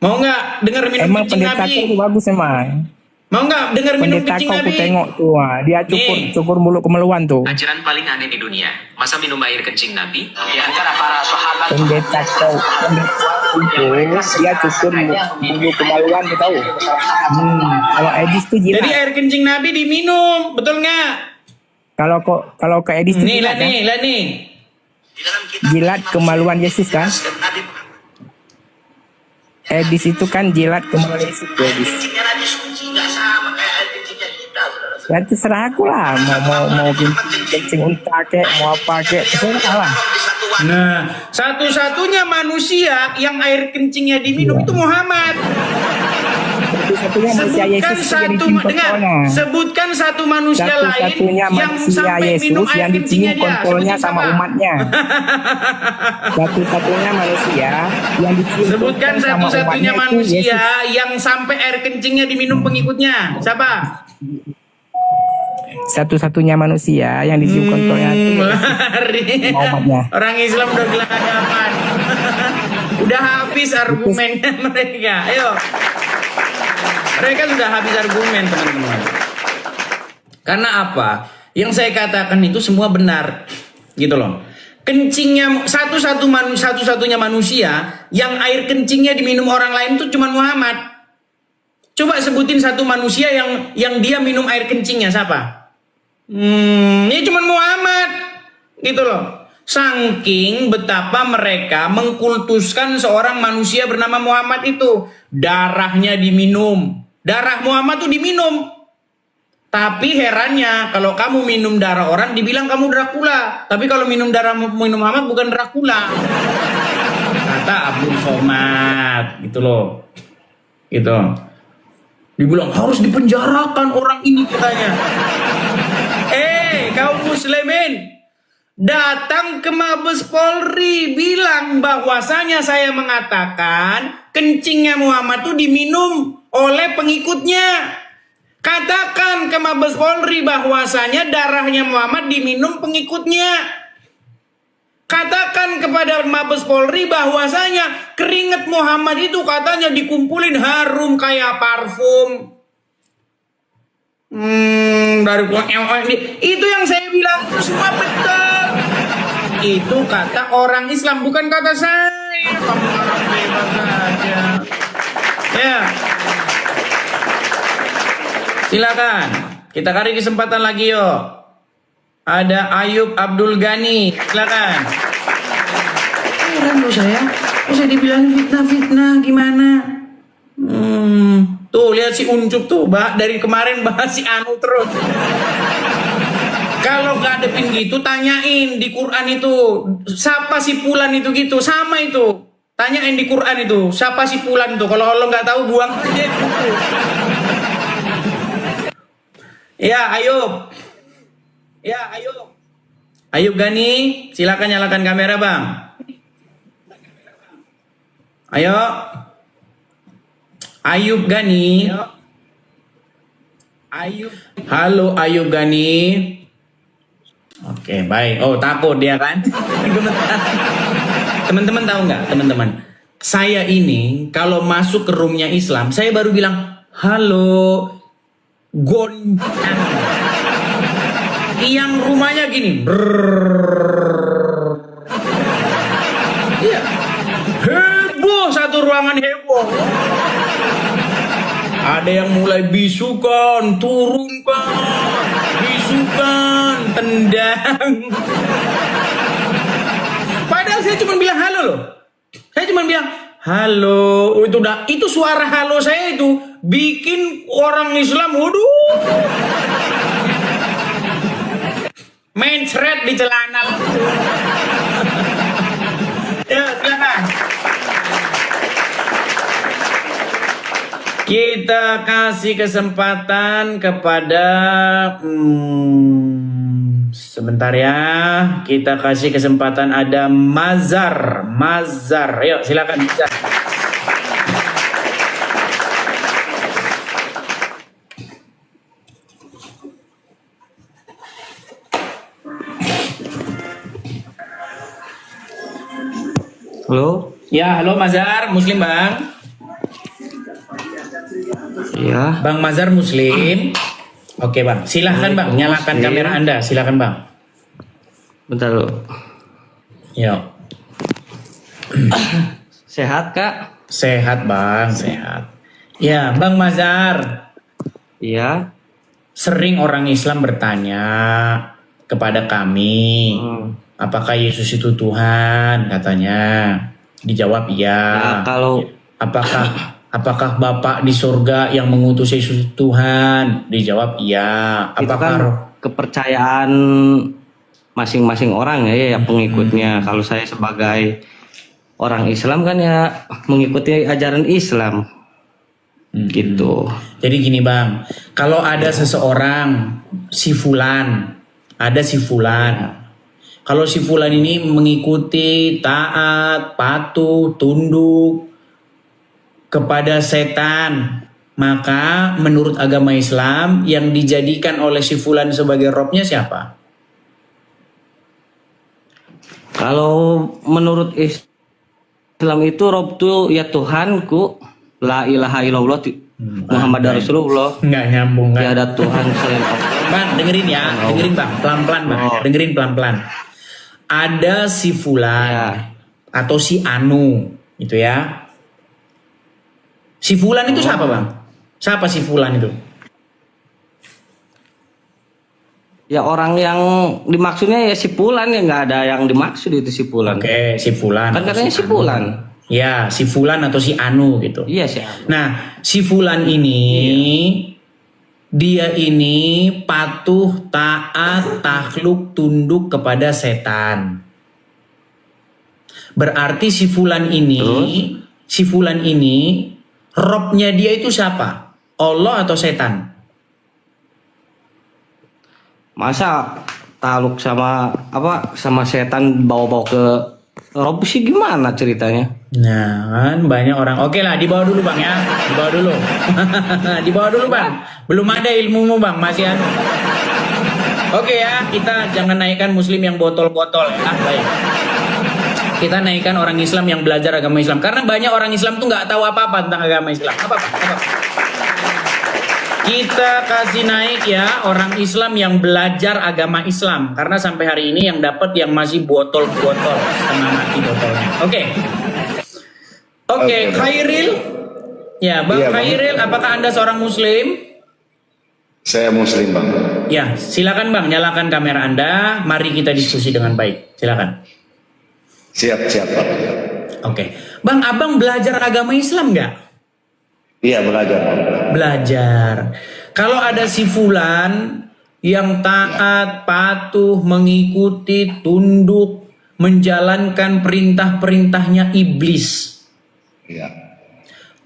Mau nggak dengar minum Emang kencing pendeta Nabi? kau tuh bagus emang. Mau nggak dengar minum Pendeta kencing kau Nabi? ku tengok tuh, dia cukur Nih. cukur bulu kemaluan tuh. Ajaran paling aneh di dunia. Masa minum air kencing Nabi? Pendeta kau itu dia cukur bulu kemaluan tuh tahu. Kalau Edis tuh Jadi jilat. air kencing Nabi diminum, betul nggak? Kalau ke Edis tuh Nih lah jilat, kan? nih, lah nih. Jilat kemaluan Yesus kan? Edis itu kan jilat kemaluan Yesus. Edis. Ya terserah aku lah, mau kencing unta kek, mau apa kek, terserah lah. Nah, satu-satunya manusia yang air kencingnya diminum itu Muhammad. Satu-satunya manusia Yesus itu yang dicium kontolnya. Sebutkan satu manusia lain Satu-satunya yang manusia sampai Yesus minum air yang kencingnya dicium dia. kontolnya Sebutin sama siapa? umatnya. Satu-satunya manusia yang dicium Sebutkan kontol sama satu-satunya umatnya itu manusia Yesus. yang sampai air kencingnya diminum pengikutnya. Siapa? Satu-satunya manusia yang dicium kontolnya itu Lari. sama umatnya. Orang Islam udah gelagapan. Udah habis argumennya mereka. Ayo. Mereka sudah habis argumen, teman-teman. Karena apa? Yang saya katakan itu semua benar. Gitu loh. Kencingnya satu-satunya manusia yang air kencingnya diminum orang lain itu cuma Muhammad. Coba sebutin satu manusia yang dia minum air kencingnya siapa? Ini cuma Muhammad. Gitu loh. Saking betapa mereka mengkultuskan seorang manusia bernama Muhammad itu. Darahnya diminum. Darah Muhammad tuh diminum. Tapi herannya kalau kamu minum darah orang dibilang kamu Dracula. Tapi kalau minum darah Muhammad bukan Dracula. Kata Abdul Somad. Gitu loh. Gitu. Dibilang harus dipenjarakan orang ini katanya. Kaum muslimin, datang ke Mabes Polri bilang bahwasanya saya mengatakan kencingnya Muhammad itu diminum oleh pengikutnya. Katakan ke Mabes Polri bahwasanya darahnya Muhammad diminum pengikutnya. Katakan kepada Mabes Polri bahwasanya keringat Muhammad itu katanya dikumpulin harum kayak parfum. Dari itu yang saya bilang itu semua betul. Itu kata orang Islam, bukan kata saya. Kamu orang bebas saja. Ya. Silakan. Kita cari kesempatan lagi yuk. Ada Ayub Abdul Ghani. Silakan. Heran loh saya. Kok saya dibilang fitnah-fitnah gimana? Tuh lihat si Uncup tuh, dari kemarin bahas si Anu terus. Kalau ngadepin gitu tanyain di Quran itu siapa si Fulan itu gitu, sama itu. Tanyain di Quran itu siapa si Fulan itu. Kalau Allah nggak tahu buang aja itu. Ya Ayub. Ya Ayub. Ayub Ghani, silakan nyalakan kamera bang. Ayo. Ayub Ghani. Ayub. Halo Ayub Ghani. Oke, baik. Oh, takut dia kan? Teman-teman tahu nggak, teman-teman? Saya ini kalau masuk ke roomnya Islam, saya baru bilang, halo, goncang. Yang rumahnya gini. Iya. Heboh, satu ruangan heboh. Ada yang mulai bisukan, turunkan, bisukan, tendang. Padahal saya cuma bilang halo loh. Saya cuma bilang Halo, itu suara halo saya itu bikin orang Islam, waduh, mencret di celana. Ya, silakan. Kita kasih kesempatan kepada sebentar ya. Kita kasih kesempatan ada Mazar. Yuk silakan Mazar. Halo? Ya, halo Mazar, Muslim Bang. Iya. Bang Mazar Muslim. Oke Bang, silahkan Bang, nyalakan kamera Anda, silahkan Bang. Bentar lu. Yuk. Sehat Kak? Sehat Bang, sehat. Ya, Bang Mazar. Iya. Sering orang Islam bertanya kepada kami, apakah Yesus itu Tuhan? Katanya. Dijawab iya. Ya, kalau Apakah Bapak di surga yang mengutus Yesus Tuhan? Dijawab iya. itu kan kepercayaan masing-masing orang ya, pengikutnya. Kalau saya sebagai orang Islam kan ya mengikuti ajaran Islam. Gitu. Jadi gini Bang, kalau ada seseorang si Fulan, kalau si Fulan ini mengikuti, taat, patuh, tunduk kepada setan, maka menurut agama Islam yang dijadikan oleh si Fulan sebagai robnya siapa? Kalau menurut Islam itu rob itu ya Tuhanku, la ilaha illallah, Muhammad Rasulullah. Nggak nyambung kan? Tiada Tuhan selain Allah. Bang, dengerin ya, dengerin Bang, pelan-pelan Bang, dengerin pelan-pelan. Ada si Fulan atau si Anu, gitu ya. Si Fulan itu siapa Bang? Siapa si Fulan itu? Ya orang yang dimaksudnya ya si Fulan, ya nggak ada yang dimaksud itu si Fulan. Oke, si Fulan. Kan katanya si Fulan. Ya, si Fulan atau si Anu gitu. Iya sih. Nah, si Fulan ini, dia ini patuh, taat, takluk, tunduk kepada setan. Berarti si Fulan ini, robnya dia itu siapa? Allah atau setan? Masa taluk sama setan bawa-bawa ke rob sih, gimana ceritanya? Nah kan banyak orang. Oke lah, dibawa dulu Bang ya, dibawa dulu. Dibawa dulu Bang, belum ada ilmumu Bang, masih anu. Oke ya, kita jangan naikkan Muslim yang botol-botol ya. Baik, kita naikkan orang Islam yang belajar agama Islam, karena banyak orang Islam tuh nggak tahu apa-apa tentang agama Islam. Apa. Kita kasih naik ya orang Islam yang belajar agama Islam, karena sampai hari ini yang dapat yang masih botol-botol, setengah mati botolnya. Oke, Khairil. Ya, Bang Khairil, apakah Anda seorang Muslim? Saya Muslim, Bang. Ya, silakan Bang, nyalakan kamera Anda. Mari kita diskusi dengan baik. Silakan. Siap, Pak. Oke, Bang, Abang belajar agama Islam nggak? Iya, belajar. Belajar. Kalau ada si Fulan yang taat, patuh, mengikuti, tunduk, menjalankan perintah-perintahnya iblis. Iya.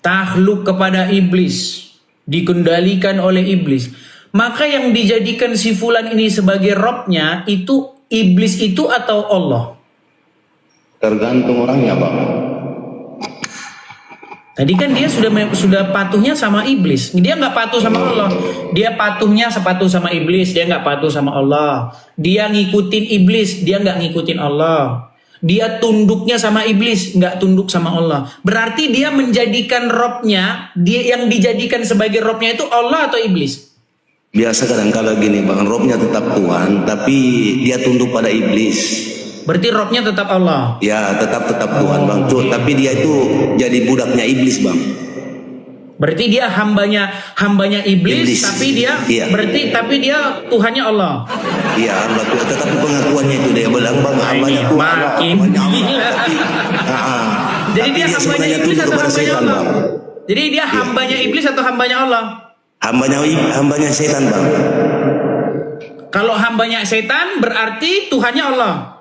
Takluk kepada iblis, dikendalikan oleh iblis. Maka yang dijadikan si Fulan ini sebagai robnya itu iblis itu atau Allah? Tergantung orangnya, Bang. Tadi kan dia sudah patuhnya sama iblis. Dia nggak patuh sama Allah. Dia patuhnya sepatuh sama iblis. Dia nggak patuh sama Allah. Dia ngikutin iblis. Dia nggak ngikutin Allah. Dia tunduknya sama iblis, nggak tunduk sama Allah. Berarti dia menjadikan robnya, dia yang dijadikan sebagai robnya itu Allah atau iblis? Biasa kadang-kala gini, Bang. Robnya tetap Tuhan, tapi dia tunduk pada iblis. Berarti robnya tetap Allah. Ya, tetap Tuhan, Bang. Tapi dia itu jadi budaknya iblis, Bang. Berarti dia hambanya iblis. Tapi dia tapi dia Tuhannya Allah. Iya, Allah Tuhan. Tetapi pengakuannya itu dia bilang, Bang, hambanya Tuhan. Makin gila. Jadi dia hambanya sebenarnya iblis tunduk atau kepada hambanya setan, Allah? Bang. Jadi dia hambanya iblis atau hambanya Allah? Hambanya setan, Bang. Kalau hambanya setan berarti Tuhannya Allah.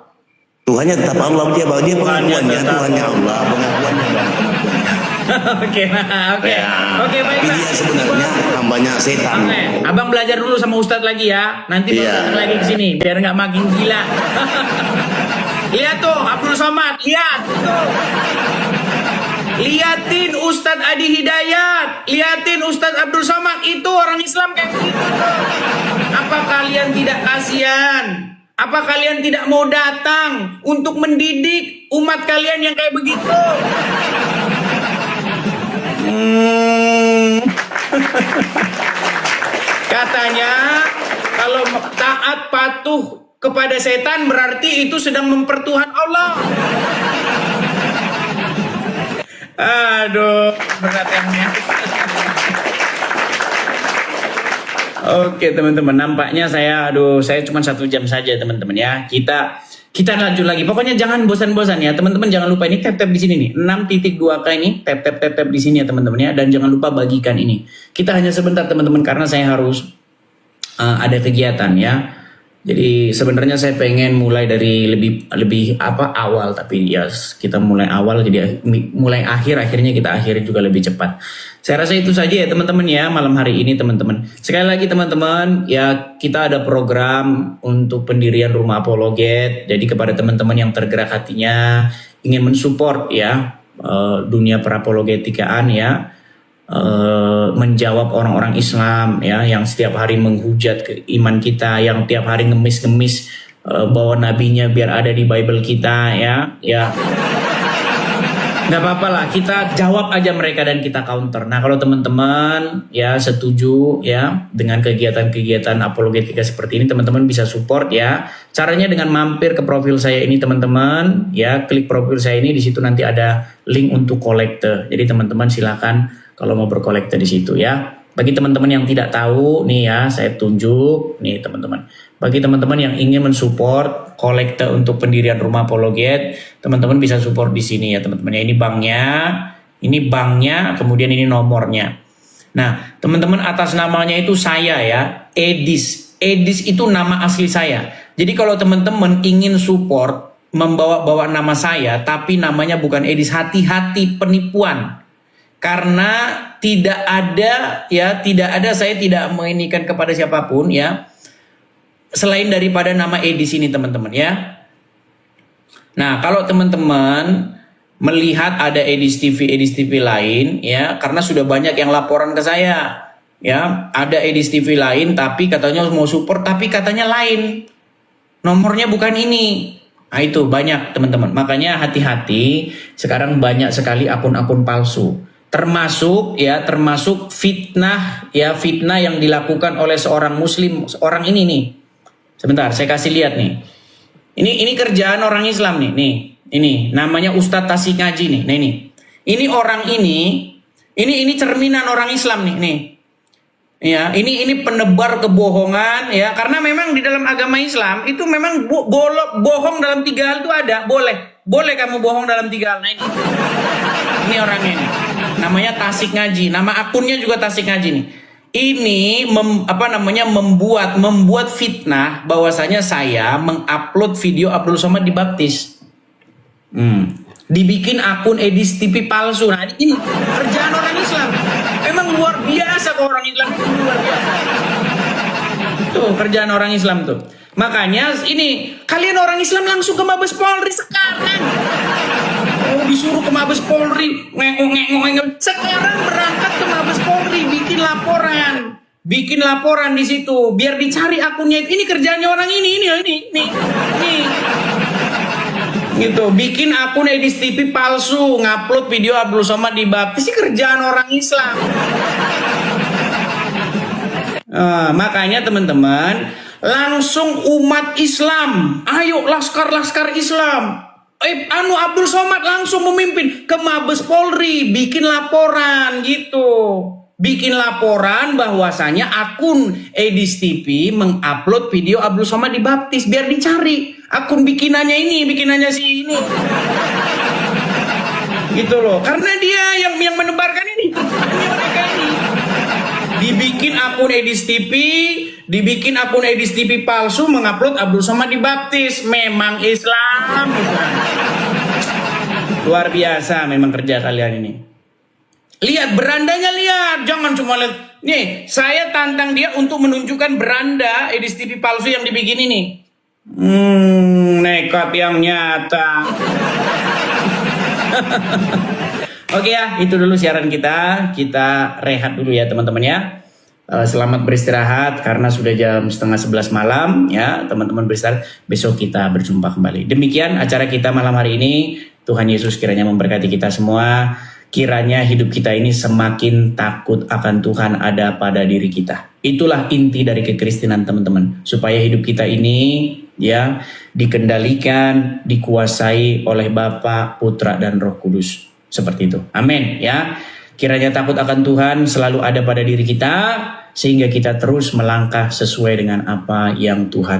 Tuhannya tetap Allah, dia pengakuannya Tuhannya Allah, pengakuannya Bang. Oke, oke baik. Tapi dia sebenarnya hambanya setan. Oke, abang belajar dulu sama Ustadz lagi ya. Nanti baru datang lagi ke sini biar nggak makin gila. Lihat tuh Abdul Somad, lihat tuh. Liatin Ustadz Adi Hidayat, liatin Ustadz Abdul Somad, itu orang Islam kayak begitu tuh. Apa kalian tidak kasihan? Apa kalian tidak mau datang untuk mendidik umat kalian yang kayak begitu? Katanya kalau taat patuh kepada setan berarti itu sedang mempertuhan Allah. Aduh, berat emnya. Oke teman-teman, nampaknya saya cuma 1 jam saja teman-teman ya. Kita lanjut lagi. Pokoknya jangan bosan-bosan ya teman-teman. Jangan lupa ini tap di sini nih 6.2K ini tap di sini ya teman-teman ya. Dan jangan lupa bagikan ini. Kita hanya sebentar teman-teman karena saya harus ada kegiatan ya. Jadi sebenarnya saya pengen mulai dari lebih awal, tapi ya kita mulai awal jadi mulai akhirnya kita akhiri juga lebih cepat. Saya rasa itu saja ya teman-teman ya malam hari ini teman-teman. Sekali lagi teman-teman ya, kita ada program untuk pendirian rumah apologet. Jadi kepada teman-teman yang tergerak hatinya ingin mensupport ya dunia perapologetikaan ya, menjawab orang-orang Islam ya yang setiap hari menghujat ke iman kita, yang tiap hari ngemis-ngemis bahwa nabinya biar ada di Bible kita ya nggak apa-apa lah, kita jawab aja mereka dan kita counter. Nah kalau teman-teman ya setuju ya dengan kegiatan-kegiatan apologetika seperti ini, teman-teman bisa support ya. Caranya dengan mampir ke profil saya ini teman-teman ya, klik profil saya ini, di situ nanti ada link untuk kolekte. Jadi teman-teman silakan kalau mau berkolekte di situ ya. Bagi teman-teman yang tidak tahu nih ya, saya tunjuk nih teman-teman. Bagi teman-teman yang ingin mensupport kolekte untuk pendirian rumah apologet, teman-teman bisa support di sini ya teman-teman. Ya, ini banknya, kemudian ini nomornya. Nah, teman-teman atas namanya itu saya ya, Edis. Edis itu nama asli saya. Jadi kalau teman-teman ingin support membawa-bawa nama saya, tapi namanya bukan Edis, hati-hati penipuan. Karena tidak ada, saya tidak menginikan kepada siapapun ya, selain daripada nama Edis ini teman-teman ya. Nah kalau teman-teman melihat ada Edis TV lain ya, karena sudah banyak yang laporan ke saya ya, ada Edis TV lain tapi katanya mau support tapi katanya lain, nomornya bukan ini. Nah itu banyak teman-teman, makanya hati-hati, sekarang banyak sekali akun-akun palsu. Termasuk fitnah yang dilakukan oleh seorang muslim, orang ini nih. Sebentar, saya kasih lihat nih. Ini kerjaan orang Islam nih. Ini namanya Ustadz Tasik Ngaji nih. Nah ini orang ini cerminan orang Islam nih. Ya, ini penebar kebohongan ya, karena memang di dalam agama Islam itu memang bohong dalam 3 hal itu ada, boleh kamu bohong dalam 3 hal. Nah ini orangnya nih. Namanya Tasik Ngaji, nama akunnya juga Tasik Ngaji nih. Ini membuat fitnah bahwasanya saya mengupload video Abdul Somad dibaptis. Dibikin akun Edis TV palsu. Nah ini kerjaan orang Islam. Memang luar biasa kok, orang Islam itu luar biasa. Tuh kerjaan orang Islam tuh. Makanya ini kalian orang Islam langsung ke Mabes Polri sekarang. Disuruh ke Mabes Polri, sekarang berangkat ke Mabes Polri, bikin laporan di situ, biar dicari akunnya. Ini kerjanya orang ini, gitu, bikin akun Edis TV palsu, ngupload video Abdul Somad dibaptis. Ini kerjaan orang Islam. Makanya teman-teman, langsung umat Islam, ayo laskar Islam. Abdul Somad langsung memimpin ke Mabes Polri, bikin laporan gitu. Bikin laporan bahwasanya akun Edis TV mengupload video Abdul Somad dibaptis, biar dicari akun bikinannya si ini. Gitu loh. Karena dia yang menebarkan ini. Ini mereka ini. Dibikin akun Edis TV palsu, mengupload Abdul Somad dibaptis. Memang Islam. Luar biasa memang kerja kalian ini. Lihat berandanya, lihat. Jangan cuma lihat. Nih, saya tantang dia untuk menunjukkan beranda Edis TV palsu yang dibikin ini. Nekat yang nyata. Oke ya, itu dulu siaran kita. Kita rehat dulu ya teman-teman ya. Selamat beristirahat karena sudah jam 10:30 malam ya. Teman-teman beristirahat. Besok kita berjumpa kembali. Demikian acara kita malam hari ini. Tuhan Yesus kiranya memberkati kita semua. Kiranya hidup kita ini semakin takut akan Tuhan ada pada diri kita. Itulah inti dari kekristenan teman-teman. Supaya hidup kita ini ya dikendalikan, dikuasai oleh Bapa, Putra dan Roh Kudus. Seperti itu. Amin ya. Kiranya takut akan Tuhan selalu ada pada diri kita sehingga kita terus melangkah sesuai dengan apa yang Tuhan